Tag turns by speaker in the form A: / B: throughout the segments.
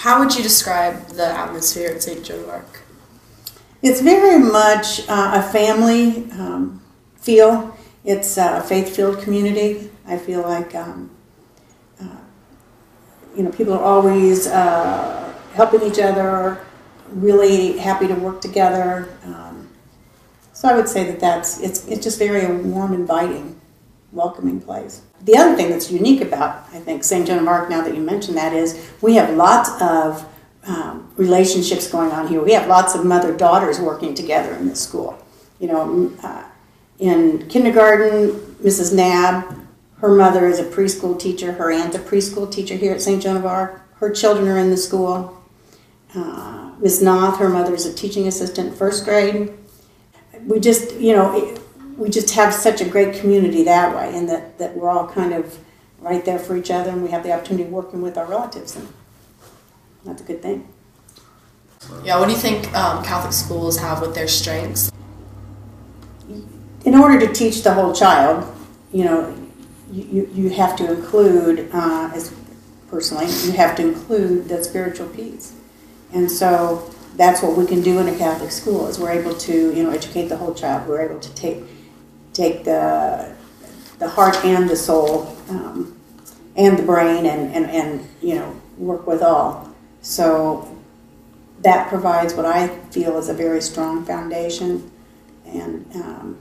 A: How would you describe the atmosphere at St. Joan of Arc?
B: It's very much a family feel. It's a faith-filled community. I feel like people are always helping each other, really happy to work together. So I would say that it's just very a warm, inviting, welcoming place. The other thing that's unique about, I think, St. Joan of Arc, now that you mention that, is we have lots of relationships going on here. We have lots of mother-daughters working together in this school. In kindergarten, Mrs. Knabb, her mother is a preschool teacher. Her aunt's a preschool teacher here at St. Joan of Arc. Her children are in the school. Ms. Noth, her mother is a teaching assistant in first grade. We just, we just have such a great community that way, and that we're all kind of right there for each other, and we have the opportunity of working with our relatives, and that's a good thing.
A: Yeah, what do you think Catholic schools have with their strengths?
B: In order to teach the whole child, you have to include, personally, you have to include the spiritual piece. And so that's what we can do in a Catholic school, is we're able to, educate the whole child. We're able to take the heart and the soul and the brain and work with all. So that provides what I feel is a very strong foundation and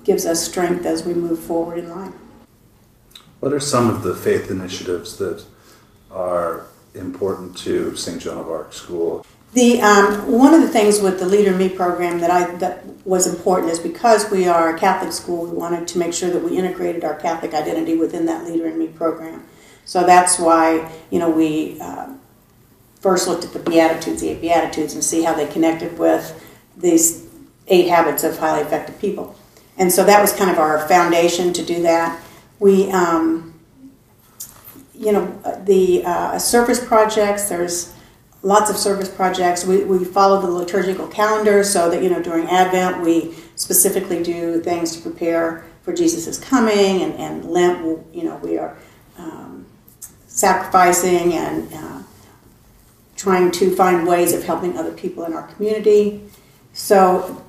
B: gives us strength as we move forward in life.
C: What are some of the faith initiatives that are important to St. Joan of Arc School? One of the things with the Leader in Me program that was important is because we are a Catholic school, we wanted to make sure that we integrated our Catholic identity within that Leader in Me program. So that's why we first looked at the Beatitudes, the 8 Beatitudes, and see how they connected with these 8 habits of highly effective people. And so that was kind of our foundation to do that. We, the service projects, there's lots of service projects. We follow the liturgical calendar so that, during Advent we specifically do things to prepare for Jesus' coming, and Lent, we are sacrificing and trying to find ways of helping other people in our community. So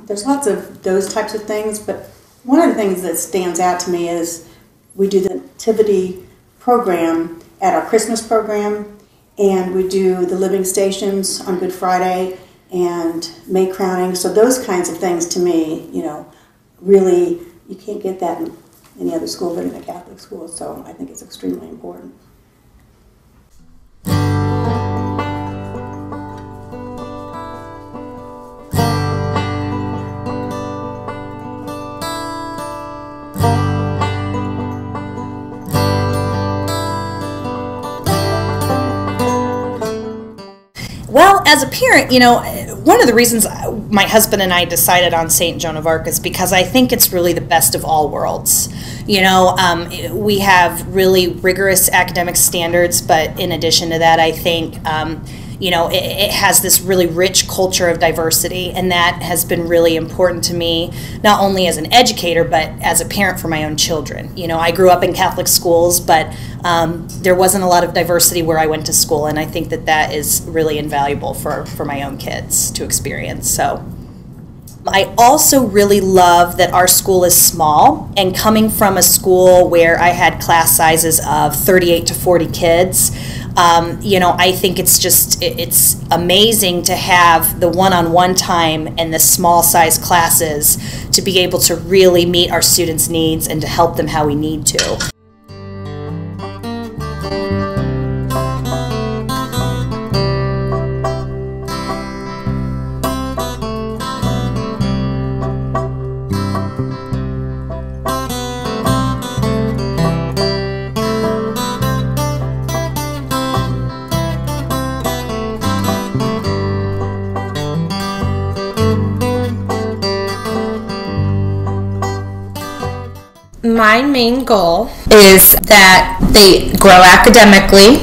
C: there's lots of those types of things, but one of the things that stands out to me is we do the Nativity program at our Christmas program, and we do the living stations on Good Friday and May crowning. So those kinds of things, to me, really, you can't get that in any other school but in a Catholic school. So I think it's extremely important.
D: Well, as a parent, one of the reasons my husband and I decided on St. Joan of Arc is because I think it's really the best of all worlds. We have really rigorous academic standards, but in addition to that, I think, it has this really rich culture of diversity, and that has been really important to me, not only as an educator, but as a parent for my own children. I grew up in Catholic schools, but there wasn't a lot of diversity where I went to school, and I think that is really invaluable for my own kids to experience. So I also really love that our school is small, and coming from a school where I had class sizes of 38 to 40 kids, I think it's amazing to have the one-on-one time and the small size classes to be able to really meet our students' needs and to help them how we need to.
E: My main goal is that they grow academically,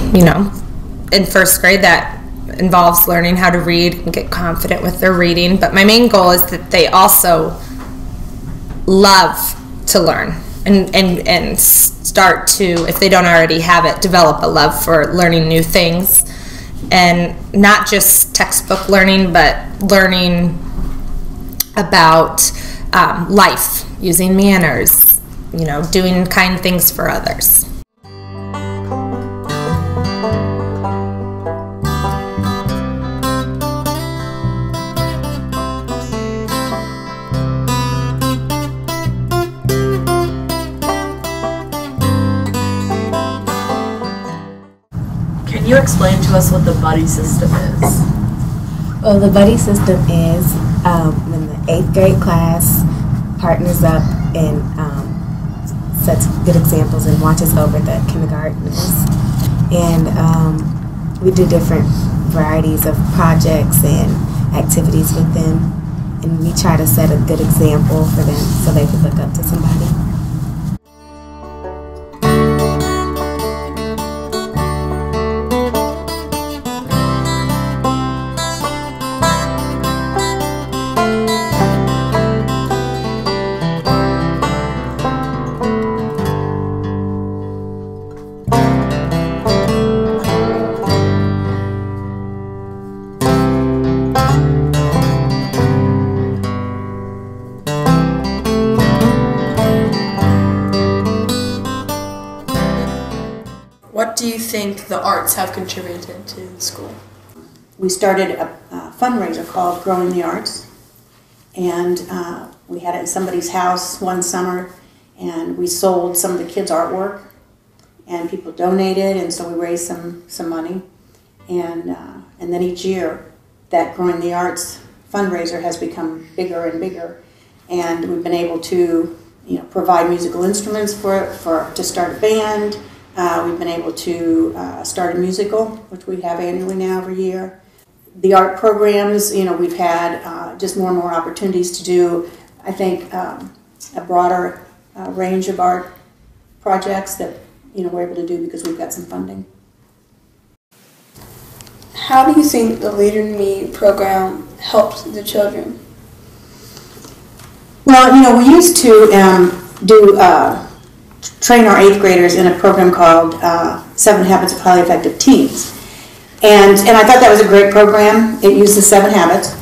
E: in first grade. That involves learning how to read and get confident with their reading. But my main goal is that they also love to learn and start to, if they don't already have it, develop a love for learning new things and not just textbook learning, but learning about life, using manners, doing kind things for others.
A: Can you explain to us what the buddy system is?
F: Well, the buddy system is when the 8th grade class partners up and sets good examples and watches over the kindergartners. And we do different varieties of projects and activities with them. And we try to set a good example for them so they can look up to somebody.
A: What do you think the arts have contributed to the school?
B: We started a fundraiser called Growing the Arts, and we had it in somebody's house one summer, and we sold some of the kids' artwork, and people donated, and so we raised some money, and then each year that Growing the Arts fundraiser has become bigger and bigger, and we've been able to provide musical instruments to start a band. We've been able to start a musical, which we have annually now every year. The art programs, we've had just more and more opportunities to do, I think, a broader range of art projects that we're able to do because we've got some funding.
G: How do you think the Leader in Me program helps the children?
B: Well, we used to train our 8th graders in a program called 7 Habits of Highly Effective Teens. And I thought that was a great program. It used the 7 habits.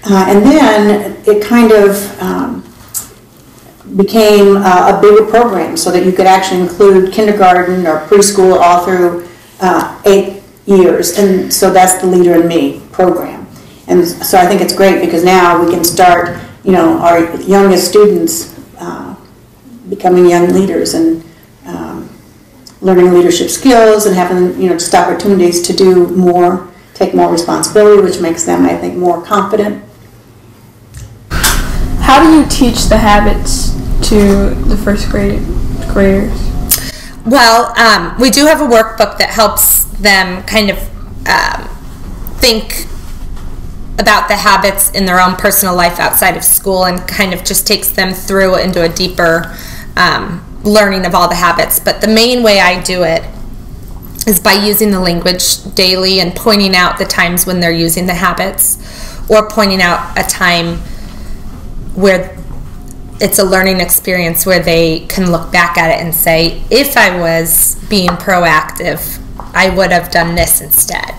B: And then it kind of became a bigger program so that you could actually include kindergarten or preschool all through 8 years. And so that's the Leader in Me program. And so I think it's great because now we can start, our youngest students becoming young leaders and learning leadership skills and having just opportunities to do more, take more responsibility, which makes them, I think, more confident.
G: How do you teach the habits to the first graders?
E: Well, we do have a workbook that helps them kind of think about the habits in their own personal life outside of school and kind of just takes them through into a deeper learning of all the habits. But the main way I do it is by using the language daily and pointing out the times when they're using the habits, or pointing out a time where it's a learning experience where they can look back at it and say, if I was being proactive, I would have done this instead.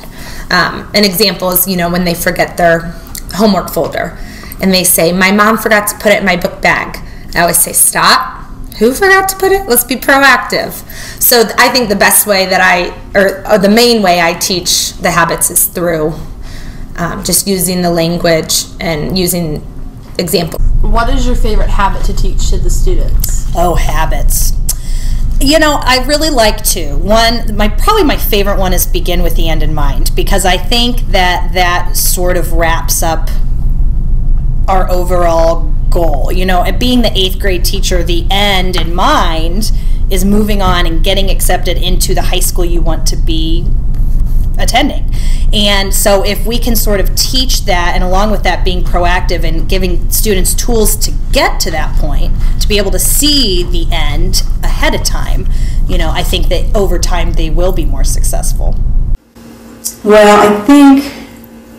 E: An example is, when they forget their homework folder and they say, my mom forgot to put it in my book bag. I always say, stop. Who forgot to put it? Let's be proactive. So I think the best way that or the main way I teach the habits is through just using the language and using examples.
A: What is your favorite habit to teach to the students?
D: Oh, habits. I really like to. Probably my favorite one is begin with the end in mind, because I think that sort of wraps up our overall goal. Being the 8th grade teacher, the end in mind is moving on and getting accepted into the high school you want to be attending. And so if we can sort of teach that, and along with that being proactive and giving students tools to get to that point, to be able to see the end ahead of time, I think that over time they will be more successful.
B: Well, I think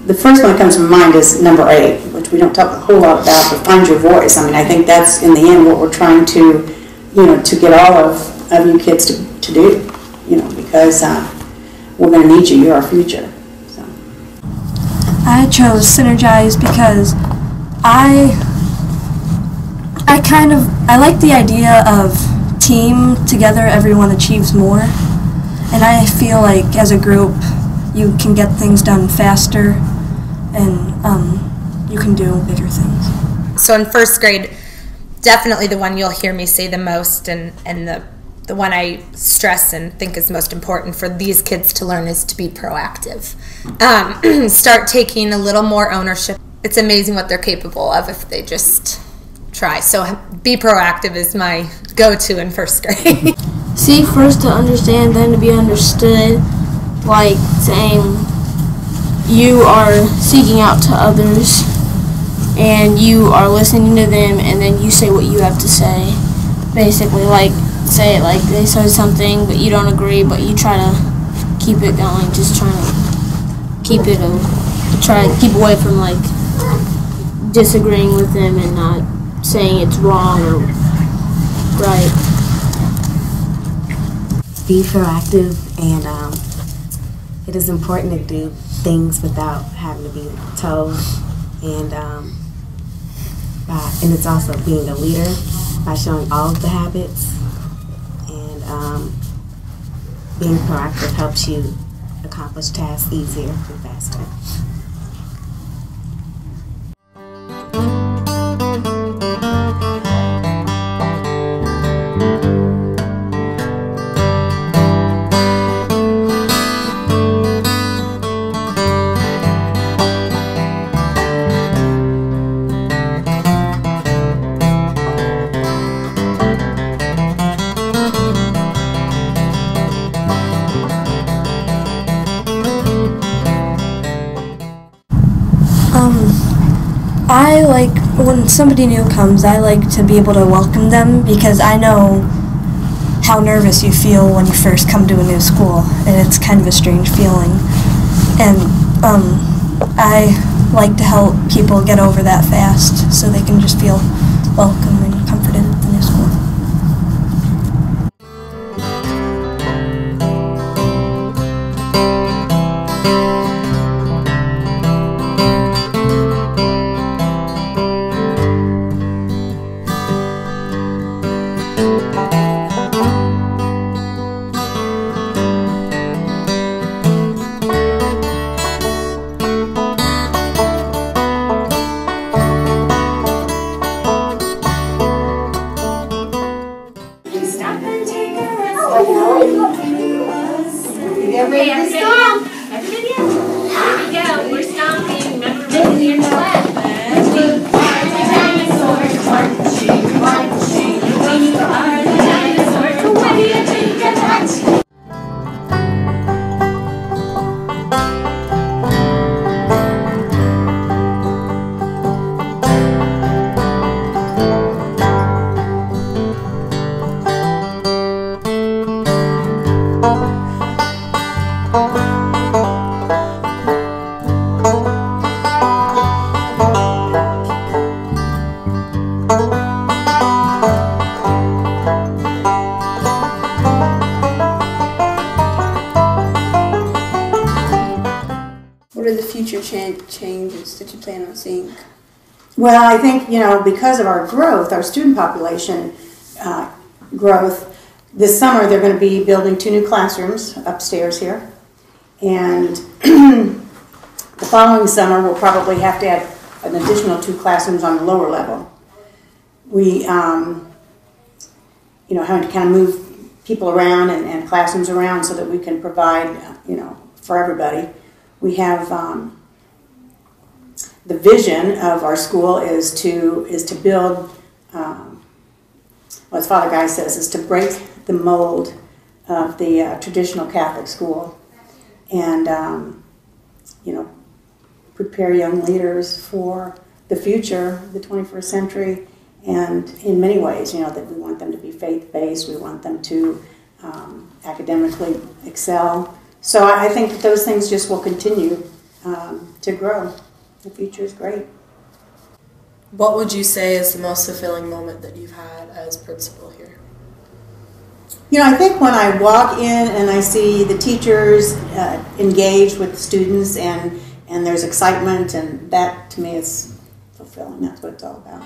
B: the first one that comes to mind is number 8, which we don't talk a whole lot about, but find your voice. I think that's in the end what we're trying to, to get all of you kids to do, because we're going to need you. You're our future. So.
H: I chose Synergize because I like the idea of team together, everyone achieves more, and I feel like as a group you can get things done faster and you can do bigger things.
E: So in first grade, definitely the one you'll hear me say the most, and the one I stress and think is most important for these kids to learn is to be proactive. Start taking a little more ownership. It's amazing what they're capable of if they just try. So be proactive is my go-to in first grade.
I: Seek first to understand, then to be understood. Like saying you are seeking out to others and you are listening to them, and then you say what you have to say. Basically, like say it like they said something but you don't agree, but you try to keep it going, just trying to keep it try to keep away from like disagreeing with them and not saying it's wrong or right.
F: Be proactive, and it is important to do things without having to be told, and it's also being a leader by showing all of the habits, and being proactive helps you accomplish tasks easier and faster.
H: I like when somebody new comes, I like to be able to welcome them because I know how nervous you feel when you first come to a new school, and it's kind of a strange feeling. And I like to help people get over that fast so they can just feel welcome and comforted at the new school.
G: What are the future changes that you plan on seeing?
B: Well, I think, because of our growth, our student population growth, this summer they're going to be building 2 new classrooms upstairs here. And the following summer we'll probably have to add an additional 2 classrooms on the lower level. We, having to kind of move people around and classrooms around so that we can provide, for everybody. We have the vision of our school is to build, as Father Guy says, is to break the mold of the traditional Catholic school, and prepare young leaders for the future, the 21st century, and in many ways, that we want them to be faith-based. We want them to academically excel. So I think that those things just will continue to grow. The future is great.
A: What would you say is the most fulfilling moment that you've had as principal here?
B: I think when I walk in and I see the teachers engaged with the students and and there's excitement, and that to me is fulfilling. That's what it's all about.